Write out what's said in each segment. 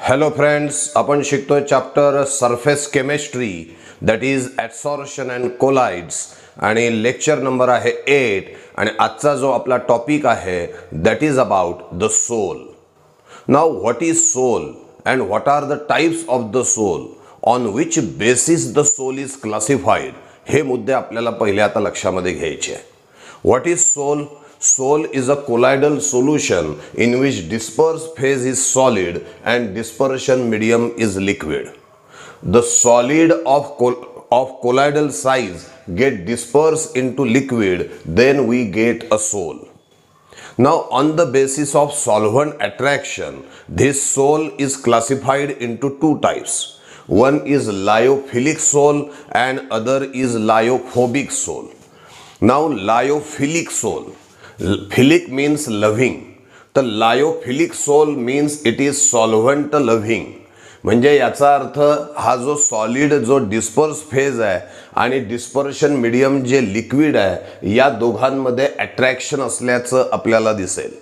Hello friends, आपण शिकतोय chapter surface chemistry that is adsorption and colloids आणि lecture number आहे 8 आणि आजचा जो आपला टॉपिक आहे that is about the sol. Now what is sol and what are the types of the sol, on which basis the sol is classified, हे मुद्दे आपल्याला पहिले आता लक्षामध्ये घ्यायचे आहे. What is sol? Soul is a colloidal solution in which disperse phase is solid and dispersion medium is liquid. The solid of colloidal size get dispersed into liquid, then we get a soul. Now on the basis of solvent attraction, this soul is classified into two types. One is lyophilic soul and other is lyophobic soul. Now lyophilic soul, philic means loving, तर lyophilic sol means it is solvent loving. म्हणजे याचा अर्थ हा जो solid जो disperse phase आहे आणि dispersion medium जे लिक्विड आहे या दोघांमध्ये अट्रॅक्शन असल्याचं आपल्याला दिसेल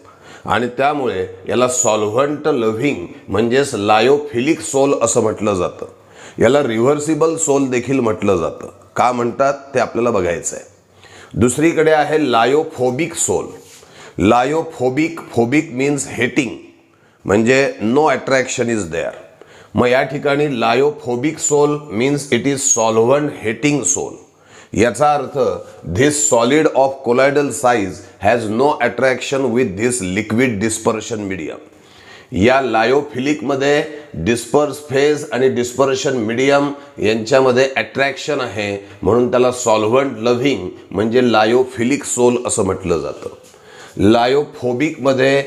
आणि त्यामुळे याला सॉल्व्हंट लव्हिंग म्हणजेच लायोफिलिक सोल असं म्हटलं जातं. याला रिव्हर्सिबल सोल देखील म्हटलं जातं. का म्हणतात ते आपल्याला बघायचं आहे. दुसरीकडे आहे lyophobic sol. Phobic means hating, म्हणजे नो अट्रॅक्शन इज देअर. मग या ठिकाणी lyophobic sol means it is solvent hating sol. याचा अर्थ this solid of colloidal size has no attraction with this liquid dispersion medium. या लायोफिलिकमध्ये डिस्पर्स फेज आणि dispersion medium यांच्यामध्ये अट्रॅक्शन आहे, म्हणून त्याला सॉल्व्हंट लव्हिंग म्हणजे लायोफिलिक सोल असं म्हटलं जातं. लायोफोबिकमध्ये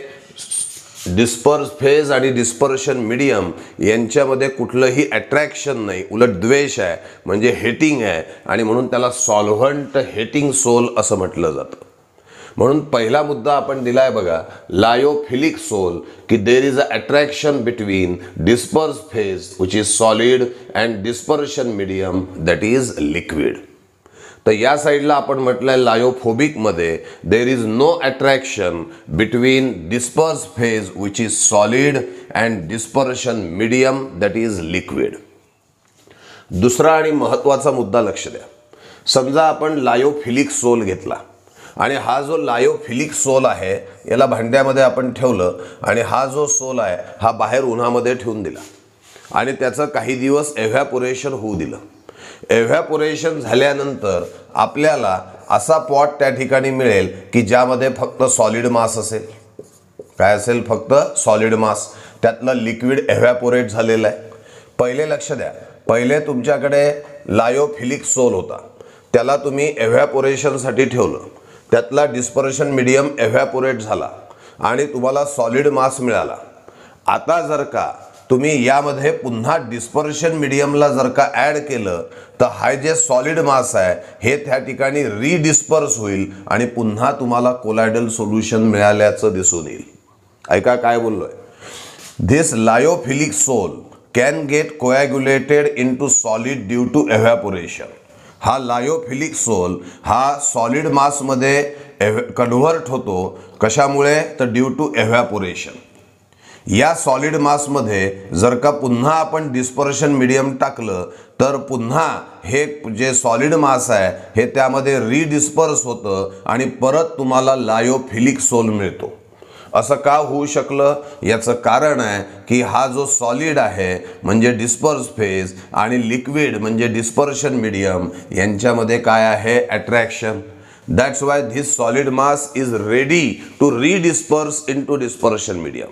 डिस्पर्स फेज आणि डिस्पर्शन मीडियम यांच्यामध्ये कुठलंही अट्रॅक्शन नाही, उलट द्वेष आहे म्हणजे हेटिंग आहे आणि म्हणून त्याला सॉल्व्हंट हेटिंग सोल असं म्हटलं जातं. म्हणून पहिला मुद्दा आपण दिलाय बघा, लायोफिलिक सोल, की there is a attraction between disperse phase which is solid and dispersion medium that is liquid. तर या साईडला आपण म्हटलंय लायोफोबिकमध्ये there is no attraction between disperse phase which is solid and dispersion medium that is liquid. दुसरा आणि महत्त्वाचा मुद्दा लक्ष द्या. समजा आपण लायोफिलिक सोल घेतला आणि हा जो लायोफिलिक सोल आहे याला भांड्यामध्ये आपण ठेवलं आणि हा जो सोल आहे हा बाहेर उन्हामध्ये ठेवून दिला आणि त्याचं काही दिवस एव्हॅपोरेशन होऊ दिलं. एव्हॅपोरेशन झाल्यानंतर आपल्याला असा पॉट त्या ठिकाणी मिळेल की ज्यामध्ये फक्त सॉलिड मास असेल. काय असेल? फक्त सॉलिड मास. त्यातलं लिक्विड एव्हॅपोरेट झालेलं आहे. पहिले लक्ष द्या, पहिले तुमच्याकडे लायोफिलिक सोल होता, त्याला तुम्ही एव्हॅपोरेशनसाठी ठेवलं, त्यातला डिस्पर्शन मीडियम एव्हॅपोरेट झाला आणि तुम्हाला सॉलिड मास मिळाला. आता जर का तुम्ही यामध्ये पुन्हा डिस्पर्शन मीडियमला जर का ॲड केलं तर हा जे सॉलिड मास आहे हे त्या ठिकाणी रिडिस्पर्स होईल आणि पुन्हा तुम्हाला कोलायडल सोल्युशन मिळाल्याचं दिसून येईल. ऐका काय बोललोय. This lyophilic sol can get coagulated into solid due to evaporation. हा लायोफिलिक सोल हा सॉलिड मासमध्ये कन्व्हर्ट होतो. कशामुळे? तर ड्यू टू एव्हॅपोरेशन. या सॉलिड मासमध्ये जर का पुन्हा आपण डिस्पर्शन मीडियम टाकलं तर पुन्हा हे जे सॉलिड मास आहे हे त्यामध्ये रिडिस्पर्स होतं आणि परत तुम्हाला लायोफिलिक सोल मिळतो. असं का होऊ शकलं? याचं कारण आहे की हा जो सॉलिड आहे म्हणजे डिस्पर्स फेज आणि लिक्विड म्हणजे डिस्पर्शन मीडियम यांच्यामध्ये काय आहे? Attraction. That's why this solid mass is ready to redisperse into dispersion medium.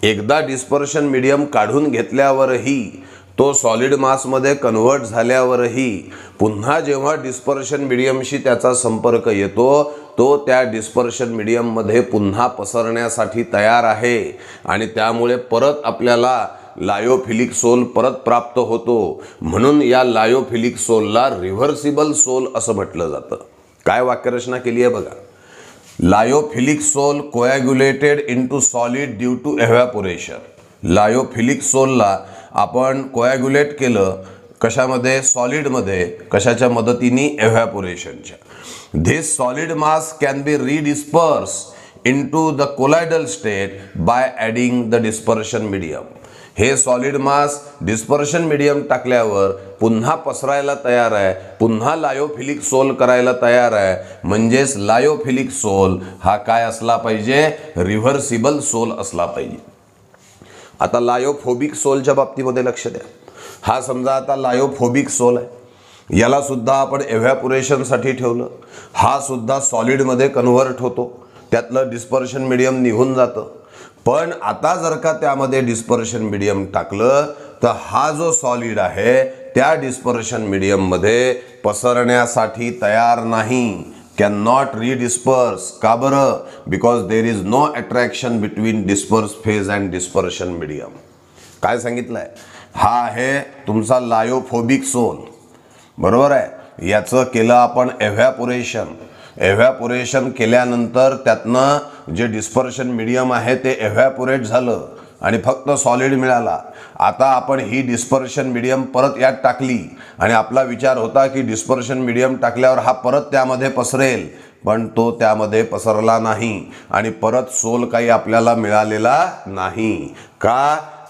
एकदा डिस्पर्शन मीडियम काढून घेतल्यावरही तो सॉलिड मासमध्ये कन्व्हर्ट झाल्यावरही पुन्हा जेव्हा डिस्पर्शन मीडियमशी त्याचा संपर्क येतो तो त्या डिस्पर्शन मीडियममध्ये पुन्हा पसरण्यासाठी तयार आहे आणि त्यामुळे परत आपल्याला लायोफिलिक सोल परत प्राप्त होतो. म्हणून या लायोफिलिक सोलला रिव्हर्सिबल सोल असं म्हटलं जातं. काय वाक्यरचना केली आहे बघा. Lyophilic sol coagulated into solid due to evaporation. Lyophilic सोलला आपण कोॲग्युलेट केलं कशामध्ये? सॉलिडमध्ये. कशाच्या मदतीने? एव्हॅपोरेशनच्या. This solid mass can be redisperse into the colloidal state by adding the dispersion medium. हे सॉलिड मास डिस्पर्शन मीडियम टाकल्यावर पुन्हा पसरायला तयार आहे, पुन्हा लायोफिलिक सोल करायला तयार आहे. म्हणजेच लायोफिलिक सोल हा काय असला पाहिजे, रिव्हर्सिबल सोल असला पाहिजे. आता लायोफोबिक सोलच्या बाबतीमध्ये लक्ष द्या. हा समजा आता लायोफोबिक सोल आहे, याला सुद्धा आपण एव्हॅपोरेशनसाठी ठेवलं. हा सुद्धा सॉलिडमध्ये कन्व्हर्ट होतो, त्यातलं डिस्पर्शन मीडियम निघून जातं. पण आता जर का त्यामध्ये डिस्पर्शन मीडियम टाकलं तर हा जो सॉलिड आहे त्या डिस्पर्शन मीडियममध्ये पसरण्यासाठी तयार नाही, कॅन नॉट रिडिस्पर्स. का बरं? Because there is no attraction between disperse phase and dispersion medium. काय सांगितलंय? हा आहे तुमचा लायोफोबिक सोल, बरोबर आहे. याचं केलं आपण एव्हॅपोरेशन. एव्हॅपोरेशन केल्यानंतर त्यातनं जे डिस्पर्शन मीडियम आहे ते एव्हॅपोरेट झालं आणि फक्त सॉलिड मिळाला. आता आपण ही डिस्पर्शन मीडियम परत यात टाकली आणि आपला विचार होता की डिस्पर्शन मीडियम टाकल्यावर हा परत त्यामध्ये पसरेल, पण तो त्यामध्ये पसरला नाही आणि परत सोल काही आपल्याला मिळालेला नाही.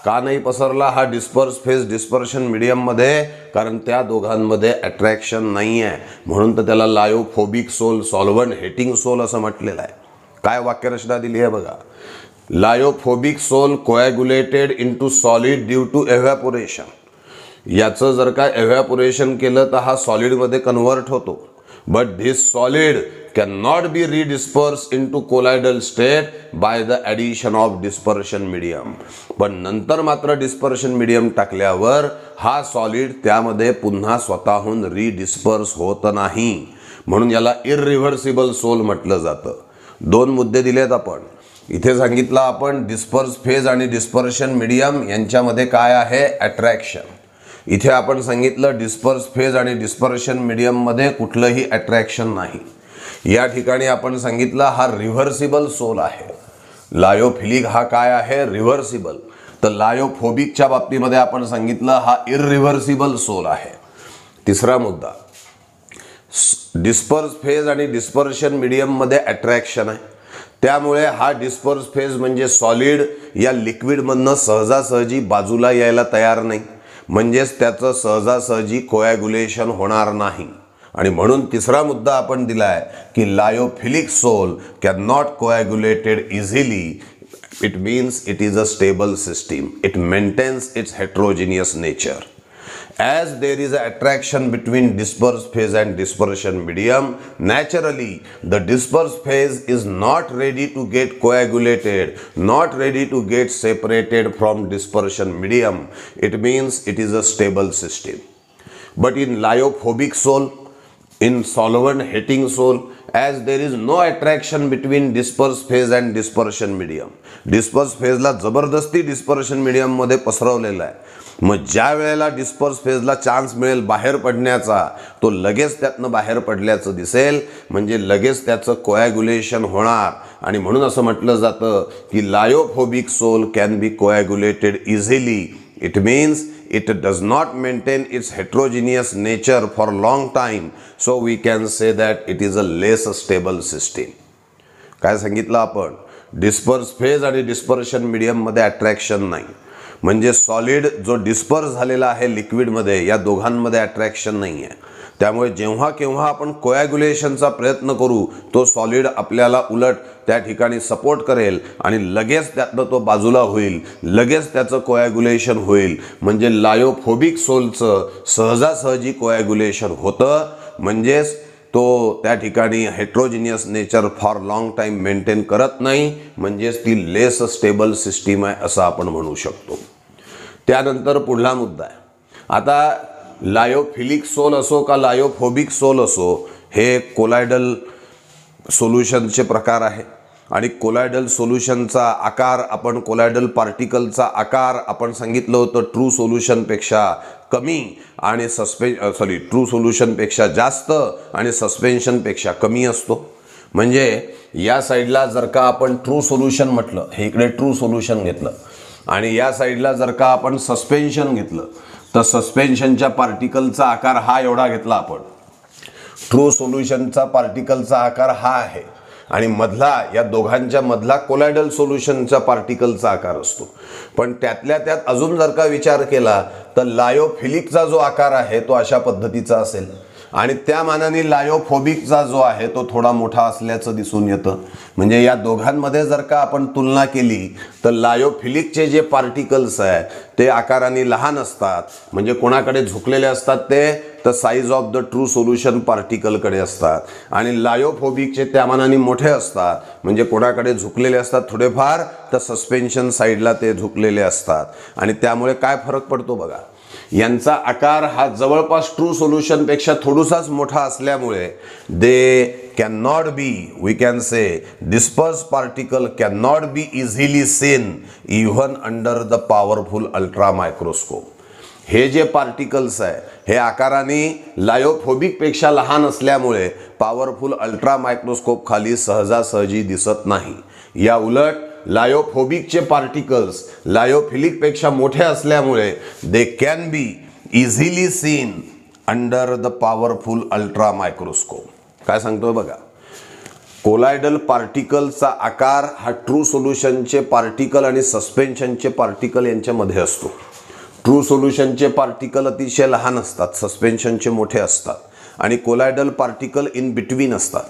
का नाही पसरला हा डिस्पर्स फेज डिस्पर्शन मीडियममध्ये? कारण त्या दोघांमध्ये अट्रॅक्शन नाही आहे, म्हणून तर त्याला lyophobic sol, solvent hating sol असं म्हटलेलं आहे. काय वाक्यरचना दिली आहे बघा. Lyophobic sol coagulated into solid due to evaporation. याचं जर का एव्हॅपोरेशन केलं तर हा सॉलिडमध्ये कन्व्हर्ट होतो. But this solid can not be redisperse into colloidal state by the addition of dispersion medium. पण नंतर मात्र डिस्पर्शन मीडियम टाकल्यावर हा सॉलिड त्यामध्ये पुन्हा स्वतःहून रिडिस्पर्स होत नाही, म्हणून याला इररिव्हर्सिबल सोल म्हटलं जातं. दोन मुद्दे दिलेत आपण इथे. सांगितलं आपण डिस्पर्स फेज आणि डिस्पर्शन मीडियम यांच्यामध्ये काय आहे, अट्रॅक्शन. इथे आपण सांगितलं डिस्पर्स फेज आणि डिस्पर्शन मीडियममध्ये कुठलंही अट्रॅक्शन नाही. या ठिकाणी आपण सांगितलं हा रिव्हर्सिबल सोल आहे. लायोफिलिक हा काय आहे, रिव्हर्सिबल. तर लायोफोबिकच्या बाबतीमध्ये आपण सांगितलं हा इररिव्हर्सिबल सोल आहे. तिसरा मुद्दा, डिस्पर्स फेज आणि डिस्पर्शन मीडियममध्ये अट्रॅक्शन आहे, त्यामुळे हा डिस्पर्स फेज म्हणजे सॉलिड या लिक्विडमधनं सहजासहजी बाजूला यायला तयार नाही, म्हणजेच त्याचं सहजासहजी कोॲग्युलेशन होणार नाही. आणि म्हणून तिसरा मुद्दा आपण दिलाय की lyophilic sol can not coagulated easily. It means it is a stable system. It maintains its heterogeneous nature. As there is an attraction between disperse phase and dispersion medium, naturally the disperse phase is not ready to get coagulated, not ready to get separated from dispersion medium. It means it is a stable system. But in lyophobic soul, in solvent heating soul, as there is no attraction between disperse phase and dispersion medium, disperse phase ला जबरदस्ती dispersion medium मध्ये पसरवलेला आहे. मग ज्या वेळेला disperse फेजला chance मिळेल बाहेर पडण्याचा, तो लगेच त्यातनं बाहेर पडल्याचं दिसेल, म्हणजे लगेच त्याचं कोॲग्युलेशन होणार. आणि म्हणून असं म्हटलं जातं की lyophobic sol can be coagulated easily. It means it does not maintain its heterogeneous nature for long time, so we can say that it is a less stable system. काय सांगितलं आपण, डिस्पर्स फेज आणि dispersion medium मध्ये attraction नाही, म्हणजे solid जो disperse झालेला आहे लिक्विडमध्ये या दोघांमध्ये अट्रॅक्शन नाही आहे. त्यामुळे जेव्हा केव्हा आपण कोॲग्युलेशनचा प्रयत्न करू तो सॉलिड आपल्याला उलट त्या ठिकाणी सपोर्ट करेल आणि लगेच त्यातनं तो बाजूला होईल, लगेच त्याचं कोॲग्युलेशन होईल. म्हणजे लायोफोबिक सोलचं सहजासहजी कोॲग्युलेशन होतं, म्हणजेच तो त्या ठिकाणी heterogeneous nature for long time maintain करत नाही, म्हणजेच ती लेस स्टेबल सिस्टीम आहे असं आपण म्हणू शकतो. त्यानंतर पुढला मुद्दा आहे. आता लायोफिलिक सोल असो का लायोफोबिक सोल असो, हे कोलायडल सोल्युशनचे प्रकार आहे. आणि कोलायडल सोल्युशनचा आकार आपण, कोलायडल पार्टिकलचा आकार आपण सांगितलं होतं ट्रू सोल्युशनपेक्षा कमी आणि ट्रू सोल्युशनपेक्षा जास्त आणि सस्पेन्शनपेक्षा कमी असतो. म्हणजे या साईडला जर का आपण ट्रू सोल्युशन म्हटलं, हे इकडे ट्रू सोल्युशन घेतलं, आणि या साईडला जर का आपण सस्पेन्शन घेतलं तर सस्पेन्शनच्या पार्टिकलचा आकार हा एवढा घेतला आपण. ट्रू सोल्युशनचा पार्टिकलचा आकार हा आहे आणि मधला या दोघांच्या मधला कोलायडल सोल्युशनच्या पार्टिकलचा आकार असतो. पण त्यातल्या त्यात अजून जर का विचार केला तर लायोफिलिकचा जो आकार आहे तो अशा पद्धतीचा असेल आणि त्या मानाने लायोफोबिकचा जो आहे तो थोडा मोठा असल्याचं दिसून येतं. म्हणजे या दोघांमध्ये जर का आपण तुलना केली तर लायोफिलिकचे जे पार्टिकल्स आहे ते आकाराने लहान असतात. म्हणजे कोणाकडे झुकलेले असतात ते तर size of the true solution पार्टिकलकडे असतात आणि लायोफोबिकचे त्या मानाने मोठे असतात. म्हणजे कोणाकडे झुकलेले असतात थोडेफार तर सस्पेन्शन साईडला ते झुकलेले असतात. आणि त्यामुळे काय फरक पडतो बघा, यांचा आकार हा जवळपास ट्रू सोल्युशन पेक्षा थोडासाच मोठा असल्यामुळे they can not be, we can say disperse particle can not be easily seen even under the powerful ultra microscope. हे जे पार्टिकल्स आहे हे आकाराने लायोफोबिक पेक्षा लहान असल्यामुळे पॉवरफुल अल्ट्रा मायक्रोस्कोप खाली सहजासहजी दिसत नाही. या उलट लायोफोबिकचे पार्टिकल्स लायोफिलिक पेक्षा मोठे असल्यामुळे they can be easily seen under the powerful ultra microscope. काय सांगतोय बघा, कोलायडल पार्टिकलचा आकार हा ट्रू सोल्युशनचे पार्टिकल आणि सस्पेन्शनचे पार्टिकल यांच्यामध्ये असतो. ट्रू सोल्युशनचे पार्टिकल अतिशय लहान असतात, सस्पेन्शनचे मोठे असतात आणि कोलायडल पार्टिकल इन बिटवीन असतात.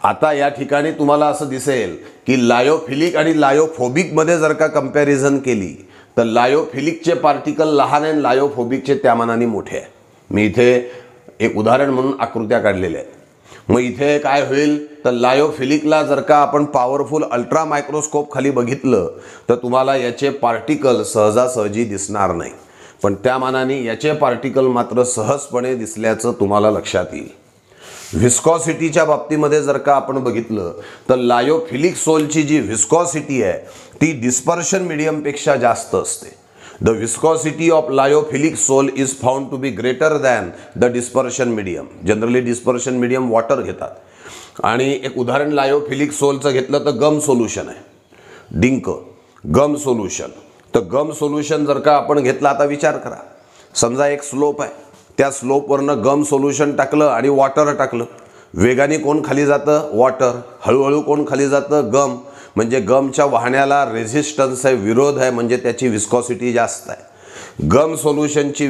आता या ठिकाणी तुम्हाला असं दिसेल की लायोफिलिक आणि लायोफोबिकमध्ये जर का कंपॅरिझन केली तर लायोफिलिकचे पार्टिकल लहान आहे, लायोफोबिकचे त्या मानाने मोठे आहे. मी इथे एक उदाहरण म्हणून आकृत्या काढलेल्या आहेत. मग इथे काय होईल तर लायोफिलिकला जर का आपण पॉवरफुल अल्ट्रा मायक्रोस्कोप खाली बघितलं तर तुम्हाला याचे पार्टिकल सहजासहजी दिसणार नाही. पण त्या मानाने याचे पार्टिकल मात्र सहजपणे दिसल्याचं तुम्हाला लक्षात येईल. व्हिस्कॉसिटीच्या बाबतीमध्ये जर का आपण बघितलं तर लायोफिलिक सोलची जी व्हिस्कॉसिटी आहे ती डिस्पर्शन मीडियमपेक्षा जास्त असते. The viscosity of lyophilic sol is found to be greater than the dispersion medium. Generally dispersion medium water घेतात आणि एक उदाहरण लायोफिलिक सोलचं घेतलं तर गम सोल्युशन आहे, डिंक गम सोल्युशन. तर गम सोल्युशन जर का आपण घेतलं, आता विचार करा, समजा एक स्लोप आहे, त्या स्लोपवरनं गम सोल्युशन टाकलं आणि वॉटर टाकलं. वेगाने कोण खाली जातं? वॉटर. हळूहळू कोण खाली जातं? गम. म्हणजे गमच्या वाहण्याला रेझिस्टन्स आहे, विरोध आहे, म्हणजे त्याची विस्कॉसिटी जास्त आहे. गम सोल्युशनची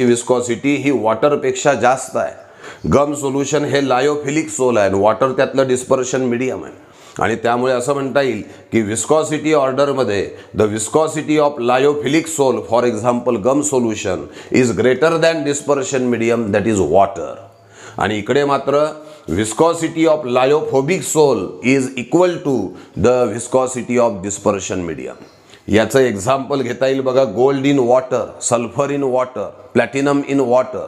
विस्कॉसिटी ही वॉटरपेक्षा जास्त आहे. गम सोल्युशन हे लायोफिलिक सोल आहे आणि वॉटर त्यातलं डिस्पर्शन मीडियम आहे. आणि त्यामुळे असं म्हणता येईल की विस्कॉसिटी ऑर्डरमध्ये the viscosity of lyophilic sol for example gum solution is greater than dispersion medium that is water. आणि इकडे मात्र viscosity of lyophobic sol is equal to the viscosity of dispersion medium. याचं एक्झाम्पल घेता येईल बघा, gold in water, sulphur in water, platinum in water.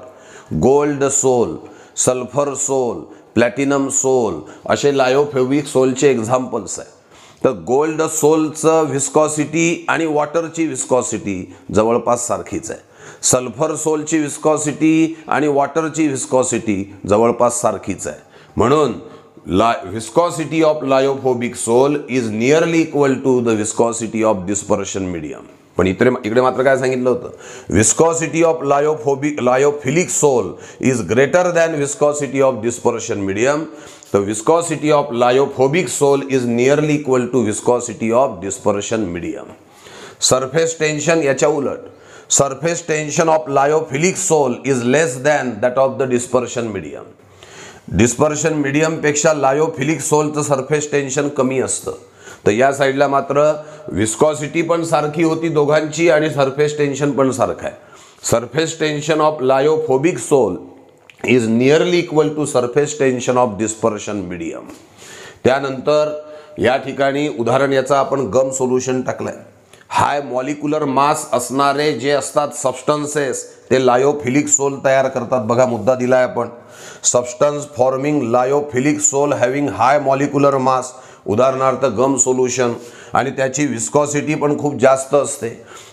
Gold sol, sulphur sol, platinum sol असे lyophobic सोलचे examples आहे. तर गोल्ड सोलचं विस्कॉसिटी आणि वॉटरची viscosity जवळपास सारखीच आहे. सल्फर सोलची विस्कॉसिटी आणि वॉटरची विस्कॉसिटी जवळपास सारखीच आहे. म्हणून viscosity of lyophobic sol is nearly equal to the viscosity of dispersion medium. पण इकडे मात्र काय सांगितलं होतं, viscosity of lyophilic sol is greater than viscosity of dispersion medium. तर viscosity of lyophobic sol is nearly equal to viscosity of dispersion medium. Surface tension याच्या उलट, surface tension of lyophilic sol is less than that of the dispersion medium. Dispersion मीडियमपेक्षा lyophilic सोलचं surface tension कमी असतं. तर या साईडला मात्र विस्कॉसिटी पण सारखी होती दोघांची आणि सरफेस टेन्शन पण सारखं आहे. Surface tension of lyophobic sol is nearly equal to surface tension of dispersion medium. त्यानंतर या ठिकाणी उदाहरण याचा आपण गम सोल्युशन टाकलंय. हाय मॉलिक्युलर मास असणारे जे असतात सबस्टन्सेस ते लायोफिलिक सोल तयार करतात. बघा मुद्दा दिलाय आपण, substance forming lyophilic sol having high molecular mass, उदाहरणार्थ गम सोल्युशन. आणि त्याची विस्कॉसिटी पण खूप जास्त असते.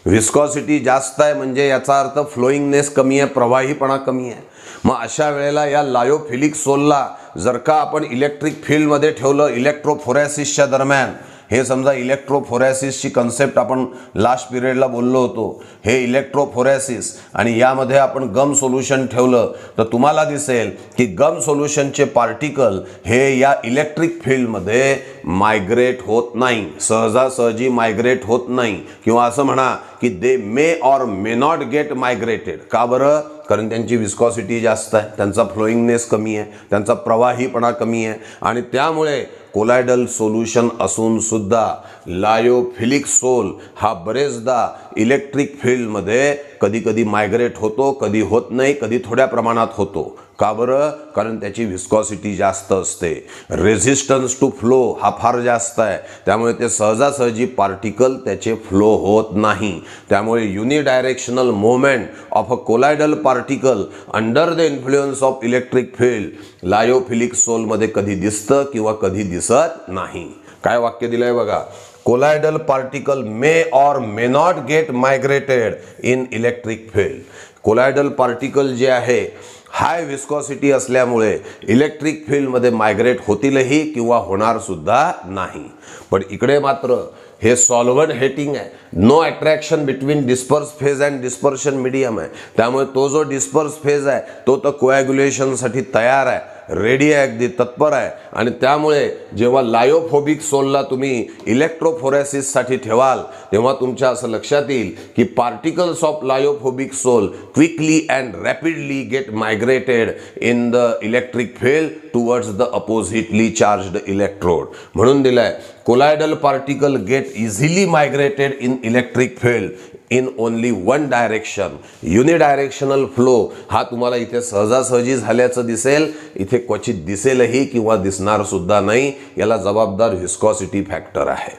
विस्कॉसिटी जास्त आहे म्हणजे याचा अर्थ फ्लोईंगनेस कमी आहे, प्रवाहीपणा कमी आहे. मग अशा वेळेला या लायोफिलिक सोलला जर का आपण इलेक्ट्रिक फील्डमध्ये ठेवलं इलेक्ट्रोफोरेसिसच्या दरम्यान, हे समजा इलेक्ट्रोफोरेसिसची कन्सेप्ट आपण लास्ट पिरियडला बोललो होतो, हे इलेक्ट्रोफोरेसिस, आणि यामध्ये आपण गम सोल्युशन ठेवलं तर तुम्हाला दिसेल की गम सोल्युशनचे पार्टिकल हे या इलेक्ट्रिक फील्डमध्ये मायग्रेट होत नाही, सहजासहजी मायग्रेट होत नाही, किंवा असं म्हणा की they may or may not get migrated. का बरं? कारण त्यांची विस्कॉसिटी जास्त आहे, त्यांचा फ्लोईंगनेस कमी आहे, त्यांचा प्रवाहीपणा कमी आहे, आणि त्यामुळे कोलायडल सोल्युशन असून सुद्धा लायोफिलिक सोल हा बरेचदा इलेक्ट्रिक फील्डमध्ये कधी कधी मायग्रेट होतो, कधी होत नाही, कधी थोड्या प्रमाणात होतो. का बरं? कारण त्याची विस्कॉसिटी जास्त असते, रेझिस्टन्स टू फ्लो हा फार जास्त आहे, त्यामुळे ते सहजासहजी पार्टिकल त्याचे फ्लो होत नाही. त्यामुळे unidirectional movement of a colloidal particle under the influence of electric field lyophilic सोलमध्ये कधी दिसतं किंवा कधी दिसत नाही. काय वाक्य दिलंय बघा, colloidal particle may or may not get migrated in electric field. Colloidal particle जे आहे हाय विस्कॉसिटी असल्यामुळे इलेक्ट्रिक फील्डमध्ये मायग्रेट होतीलही किंवा होणार सुद्धा नाही. पण इकडे मात्र हे सॉल्व्हंट हेटिंग आहे, no attraction between disperse phase and dispersion medium आहे, त्यामुळे तो जो डिस्पर्स फेज आहे तो तर कोॲग्युलेशनसाठी तयार आहे, रेडी आहे, अगदी तत्पर आहे. आणि त्यामुळे जेव्हा लायोफोबिक सोलला तुम्ही इलेक्ट्रोफोरेसिससाठी ठेवाल तेव्हा तुमच्या असं लक्षात येईल की particles of lyophobic sol quickly and rapidly get migrated in the electric field towards the oppositely charged electrode. म्हणून दिलाय colloidal particle get easily migrated in electric field in only one direction. Unidirectional flow हा तुम्हाला इथे सहजासहजी झाल्याचं दिसेल, इथे क्वचित दिसेलही किंवा दिसणार सुद्धा नाही. याला जबाबदार व्हिस्कॉसिटी फॅक्टर आहे.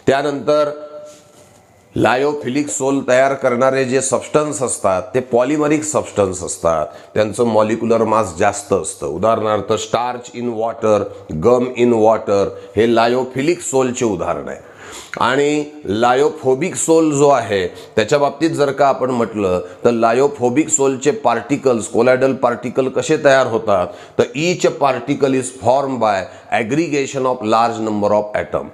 त्यानंतर लायोफिलिक सोल तयार करणारे जे सबस्टन्स असतात ते पॉलिमरिक सबस्टन्स असतात, त्यांचं मॉलिक्युलर मास जास्त असतं. उदाहरणार्थ starch in water, gum in water हे लायोफिलिक सोलचे उदाहरण आहे. आणि लायोफोबिक सोल जो आहे त्याच्या बाबतीत जर का आपण म्हटलं तर लायोफोबिक सोलचे पार्टिकल्स, कोलायडल पार्टिकल कसे तयार होतात तर each particle is form by aggregation of large number of atom.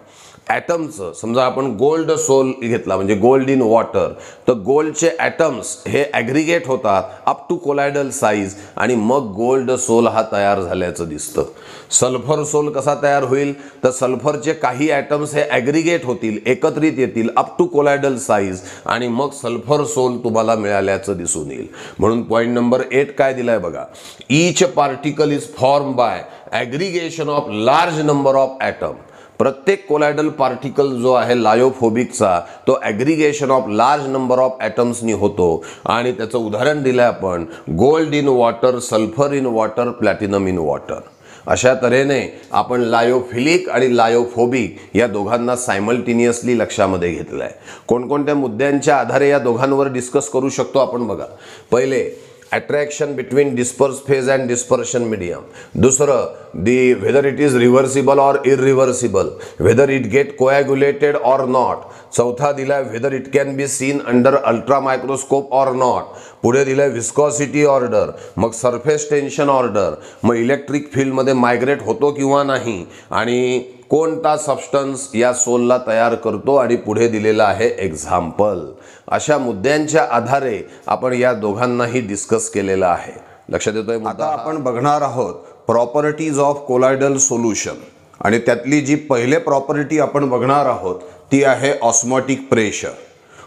ॲटमचं समजा आपण गोल्ड सोल घेतला म्हणजे गोल्ड इन वॉटर, तर गोल्डचे ॲटम्स हे ॲग्रिगेट होतात अप टू कोलायडल साईज आणि मग गोल्ड सोल हा तयार झाल्याचं दिसतं. सल्फर सोल कसा तयार होईल तर सल्फरचे काही ॲटम्स हे ॲग्रिगेट होतील, एकत्रित येतील अप टू कोलायडल साईज आणि मग सल्फर सोल तुम्हाला मिळाल्याचं दिसून येईल. म्हणून पॉईंट नंबर 8 काय दिलाय बघा, each particle is form by aggregation of large number of atom. प्रत्येक कोलायडल पार्टिकल जो आहे लायोफोबिकचा तो aggregation of large number of ॲटम्सनी होतो. आणि त्याचं उदाहरण दिलं आपण gold in water, sulphur in water, platinum in water. अशा तऱ्हेने आपण लायोफिलिक आणि लायोफोबिक या दोघांना सायमल्टेनियसली लक्षामध्ये घेतलं आहे. कोणकोणत्या मुद्द्यांच्या आधारे या दोघांवर डिस्कस करू शकतो आपण बघा. पहिले attraction between disperse phase and dispersion medium. दुसरं whether it is reversible or irreversible, whether it get coagulated or not. चौथा दिलाय whether it can be seen under ultra microscope or not. पुढे दिलाय विस्कॉसिटी ऑर्डर, मग surface tension order, मग electric फील्डमध्ये migrate होतो किंवा नाही, आणि कोणता सबस्टन्स या सोलला तयार करतो, आणि पुढे दिलेला आहे एक्झाम्पल. अशा मुद्द्यांच्या आधारे आपण या दोघांनाही डिस्कस केलेलं आहे. लक्षात येतोय? आता आपण बघणार आहोत प्रॉपर्टीज ऑफ कोलायडल सोल्युशन, आणि त्यातली जी पहिले प्रॉपर्टी आपण बघणार आहोत ती आहे osmotic pressure.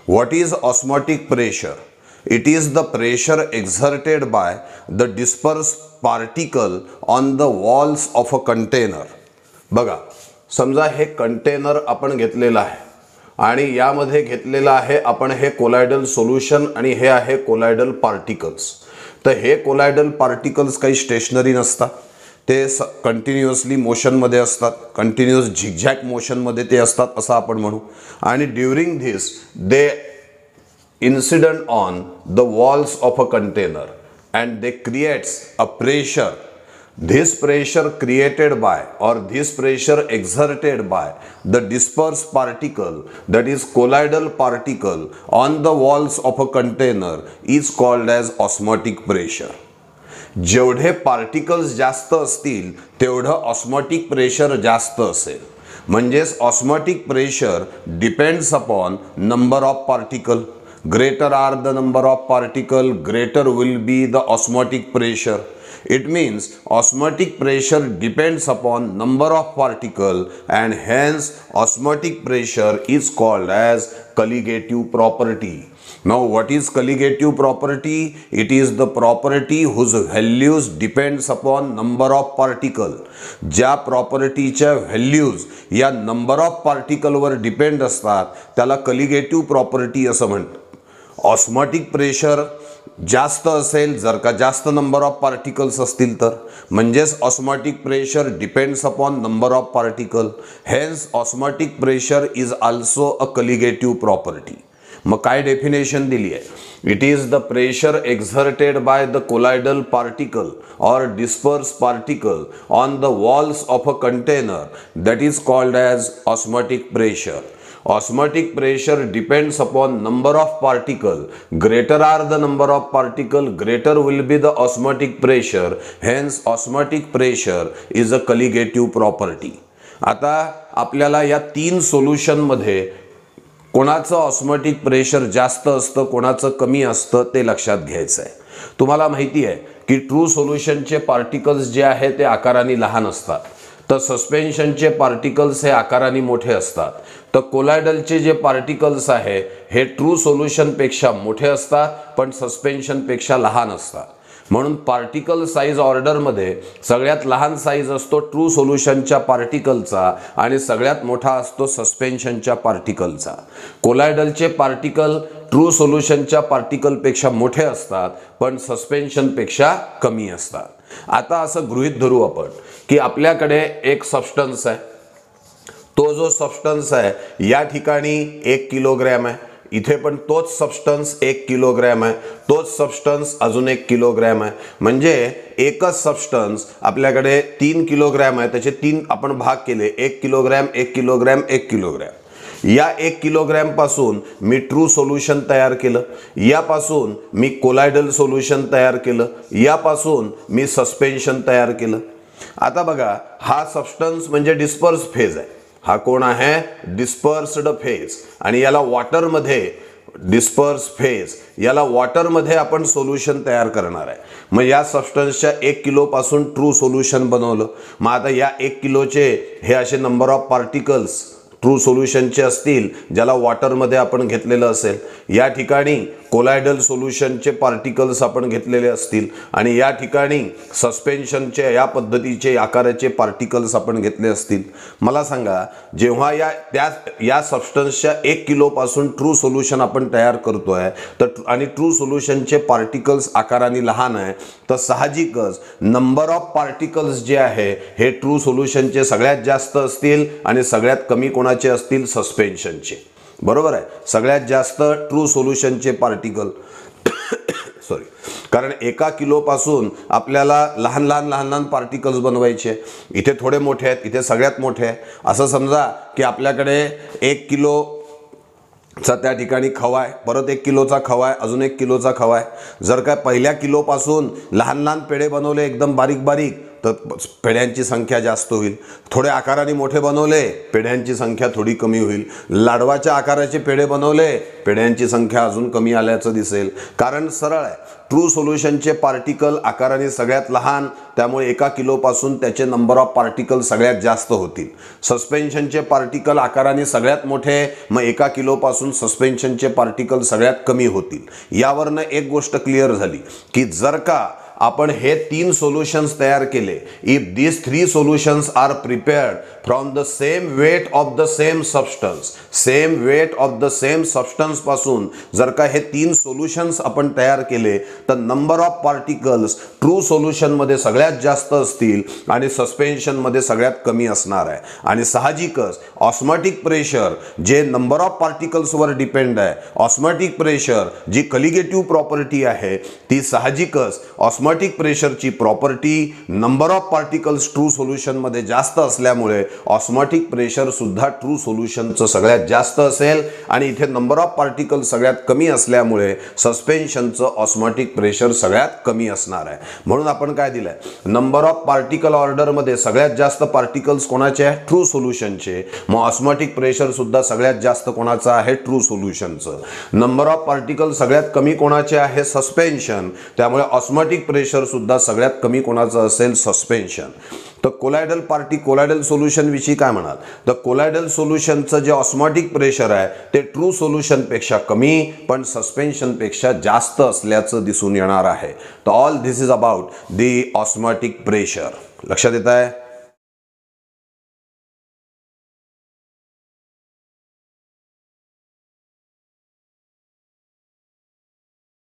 What is osmotic pressure? It is the pressure exerted by the dispersed particle on the walls of a container. बघा, समजा हे कंटेनर आपण घेतलेलं आहे आणि यामध्ये घेतलेलं आहे आपण हे कोलायडल सोल्युशन आणि हे आहे कोलायडल पार्टिकल्स. तर हे कोलायडल पार्टिकल्स काही स्टेशनरी नसतात, ते कंटिन्युअसली मोशनमध्ये असतात, कंटिन्युअस झिगझॅग मोशनमध्ये ते असतात असं आपण म्हणू. आणि during this they incident on the walls of a container and they creates a pressure. This pressure created by or this pressure exerted by the dispersed particle, that is colloidal particle, on the walls of a container is called as osmotic pressure. जेवढे particles जास्त असतील तेवढं osmotic pressure जास्त असेल. म्हणजेच osmotic pressure depends upon number of particle. greater are the number of particle, greater will be the osmotic pressure. It means osmotic pressure depends upon number of particle and hence osmotic pressure is called as colligative property. Now what is colligative property? It is the property whose values depends upon number of particle. ज्या प्रॉपर्टीच्या values या number of पार्टिकलवर depend असतात त्याला कलिगेटिव्ह property असं म्हणतात. Osmotic pressure जास्त असेल जर का जास्त नंबर ऑफ पार्टिकल्स असतील तर, म्हणजेच osmotic pressure depends upon number of particle, hence osmotic pressure is also a colligative property. मग काय डेफिनेशन दिली आहे? It is the pressure exerted by the colloidal particle or disperse particle on the walls of a container that is called as osmotic pressure. Osmotic pressure depends upon number of particle. Greater are the number of particle, greater will be the osmotic pressure. Hence, osmotic pressure is a colligative property. आता आपल्याला या तीन solution मध्ये कोणाचं osmotic pressure जास्त असतं कोणाचं कमी असतं ते लक्षात घ्यायचं आहे. तुम्हाला माहिती आहे की ट्रू सोल्युशनचे पार्टिकल्स जे आहे ते आकाराने लहान असतात, तर सस्पेन्शनचे पार्टिकल्स हे आकाराने मोठे असतात. तर कोलायडलचे जे पार्टिकल्स आहे हे ट्रू सोल्युशनपेक्षा मोठे असतात पण सस्पेन्शनपेक्षा लहान असतात. म्हणून पार्टिकल साईज ऑर्डरमध्ये सगळ्यात लहान साईज असतो ट्रू सोल्युशनच्या पार्टिकलचा आणि सगळ्यात मोठा असतो सस्पेन्शनच्या पार्टिकलचा. कोलायडलचे पार्टिकल ट्रू सोल्युशनच्या पार्टिकलपेक्षा मोठे असतात पण सस्पेन्शनपेक्षा कमी असतात. आता असं गृहीत धरू आपण की आपल्याकडे एक सबस्टन्स आहे, तो जो सबस्टन्स आहे या ठिकाणी 1 किलोग्रॅम आहे, इथे पण तोच सबस्टन्स 1 किलोग्रॅम आहे, तोच सबस्टन्स अजून 1 किलोग्रॅम आहे. म्हणजे एकच सबस्टन्स आपल्याकडे 3 किलोग्रॅम आहे, त्याचे 3 आपण भाग केले, 1 किलोग्रॅम 1 किलोग्रॅम 1 किलोग्रॅम. या 1 किलोग्रॅम पासून मी ट्रू सोल्युशन तयार केलं, यापासून मी कोलायडल सोल्युशन तयार केलं, यापासून मी सस्पेन्शन तयार केलं. आता बघा हा सबस्टन्स म्हणजे डिस्पर्स फेज आहे. हा कोण आहे? Dispersed phase. आणि याला वॉटरमध्ये डिस्पर्स फेज याला वॉटरमध्ये आपण सोल्युशन तयार करणार आहे. मग या सबस्टन्सच्या 1 किलो पासून ट्रू सोल्युशन बनवलं. मग आता या 1 किलोचे हे असे नंबर ऑफ पार्टिकल्स ट्रू सोल्युशनचे असतील ज्याला वॉटरमध्ये आपण घेतलेलं असेल, या ठिकाणी कोलायडल सोल्युशनचे पार्टिकल्स आपण घेतलेले असतील आणि या ठिकाणी सस्पेन्शनचे या पद्धतीचे आकाराचे पार्टिकल्स आपण घेतले असतील. मला सांगा जेव्हा या सबस्टन्सच्या 1 किलो पासून ट्रू सोल्युशन आपण तयार करतोय तर आणि ट्रू सोल्युशनचे पार्टिकल्स आकाराने लहान आहे, तर साहजिकच नंबर ऑफ पार्टिकल्स जे आहे हे ट्रू सोल्युशनचे सगळ्यात जास्त असतील आणि सगळ्यात कमी कोणाचे असतील? सस्पेन्शनचे. बरोबर आहे. सगळ्यात जास्त ट्रू सोल्युशनचे पार्टिकल सॉरी, कारण 1 किलो पासून आपल्याला लहान लहान पार्टिकल्स बनवायचे. इथे थोडे मोठे आहेत, इथे सगळ्यात मोठे आहे. असं समजा की आपल्याकडे 1 किलो चा त्या ठिकाणी खवा आहे, परत 1 किलोचा खवा आहे, अजून 1 किलोचा खवा आहे. जर काय पहिल्या किलो पासून लहान पेढे बनवले एकदम बारीक बारीक तर पेढ्यांची संख्या जास्त होईल. थोडे आकाराने मोठे बनवले पेढ्यांची संख्या थोडी कमी होईल. लाडवाच्या आकाराचे पेढे बनवले पेढ्यांची संख्या अजून कमी आल्याचं दिसेल. कारण सरळ आहे, ट्रू सोल्युशनचे पार्टिकल आकाराने सगळ्यात लहान, त्यामुळे 1 किलो पासून त्याचे नंबर ऑफ पार्टिकल सगळ्यात जास्त होतील. सस्पेन्शनचे पार्टिकल आकाराने सगळ्यात मोठे, मग 1 किलो पासून सस्पेन्शनचे पार्टिकल सगळ्यात कमी होतील. यावरनं एक गोष्ट क्लिअर झाली की जर का आपण हे 3 सोल्युशन्स तयार केले, if these 3 solutions are prepared from the same weight of the same substance पासून जर का हे 3 सोल्युशन्स आपण तयार केले तर number of particles true solution मध्ये सगळ्यात जास्त असतील आणि सस्पेन्शन मध्ये सगळ्यात कमी असणार आहे. आणि साहजिकच ऑस्मॉटिक प्रेशर जे नंबर ऑफ पार्टिकल्स वर डिपेंड आहे, ऑस्मॉटिक प्रेशर जी कलिगेटिव्ह प्रॉपर्टी आहे ती साहजिकच ऑस्मॉटिक प्रेशरची property number of particles true solution मध्ये जास्त असल्यामुळे ऑस्मॉटिक प्रेशर सुद्धा ट्रू सोल्युशनचं सगळ्यात जास्त असेल आणि इथे नंबर ऑफ पार्टिकल सगळ्यात कमी असल्यामुळे सस्पेन्शनचं ऑस्मॉटिक प्रेशर सगळ्यात कमी असणार आहे. म्हणून आपण काय दिलंय, नंबर ऑफ पार्टिकल ऑर्डरमध्ये सगळ्यात जास्त पार्टिकल्स कोणाचे आहे, ट्रू सोल्युशनचे. मग ऑस्मॉटिक प्रेशर सुद्धा सगळ्यात जास्त कोणाचं आहे, ट्रू सोल्युशनचं. नंबर ऑफ पार्टिकल सगळ्यात कमी कोणाचे आहे, सस्पेन्शन. त्यामुळे ऑस्मॉटिक प्रेशर सुद्धा सगळ्यात कमी कोणाचं असेल, सस्पेन्शन. तर कोलायडल सोल्युशन विषयी काय म्हणाल, तर कोलायडल सोल्युशनचं जे ऑस्मॉटिक प्रेशर आहे ते ट्रू सोल्युशन पेक्षा कमी पण सस्पेन्शन पेक्षा जास्त असल्याचं दिसून येणार आहे. तर all this is about the osmotic pressure. लक्षात येत आहे.